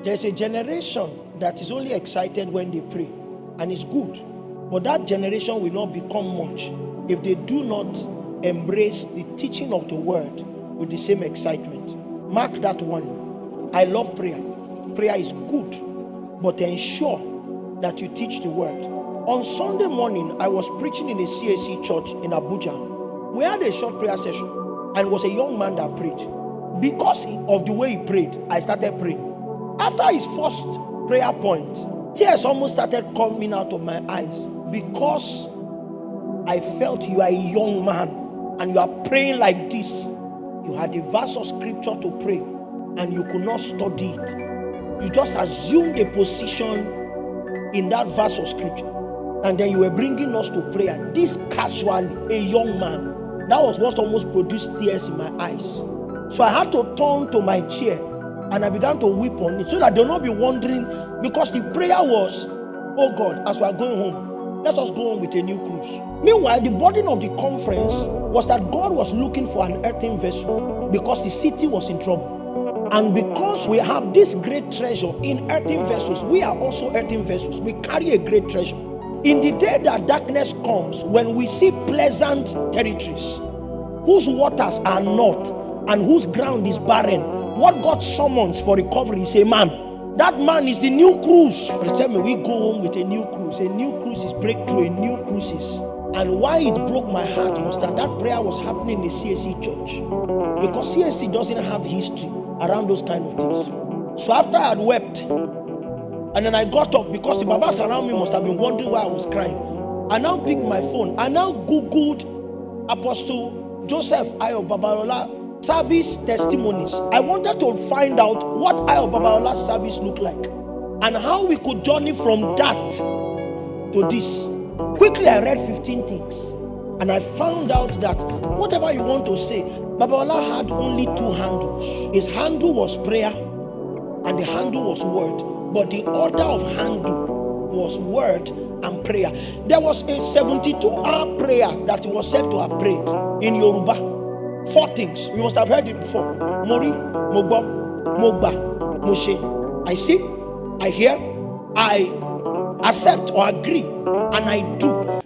There's a generation that is only excited when they pray, and it's good. But that generation will not become much if they do not embrace the teaching of the word with the same excitement. Mark that one. I love prayer. Prayer is good, but ensure that you teach the word. On Sunday morning, I was preaching in a CAC church in Abuja. We had a short prayer session, and it was a young man that prayed. Because of the way he prayed, I started praying. After his first prayer point, tears almost started coming out of my eyes, because I felt you are a young man and you are praying like this. You had a verse of scripture to pray and you could not study it. You just assumed a position in that verse of scripture, and then you were bringing us to prayer. This casually, a young man. That was what almost produced tears in my eyes. So I had to turn to my chair and I began to weep on it, so that they'll not be wondering, because the prayer was, oh God, as we are going home, let us go on with a new cruise. Meanwhile, the burden of the conference was that God was looking for an earthen vessel, because the city was in trouble. And because we have this great treasure in earthen vessels, we are also earthen vessels. We carry a great treasure. In the day that darkness comes, when we see pleasant territories whose waters are not and whose ground is barren, what God summons for recovery is a man. That man is the new cruise. Tell me, we go home with a new cruise. A new cruise is breakthrough, a new cruise is. And why it broke my heart was that prayer was happening in the CAC church. Because CAC doesn't have history around those kind of things. So after I had wept, and then I got up, because the babas around me must have been wondering why I was crying. I now picked my phone. I now Googled Apostle Joseph Ayo Babalola service testimonies. I wanted to find out what Ayo Babalola's service looked like and how we could journey from that to this. Quickly, I read 15 things and I found out that whatever you want to say, Babalola had only two handles. His handle was prayer and the handle was word, but the order of handle was word and prayer. There was a 72-hour prayer that he was said to have prayed in Yoruba. 4 things. We must have heard it before. Mori, Mogbo, Mogba, Moshe. I see, I hear, I accept or agree, and I do.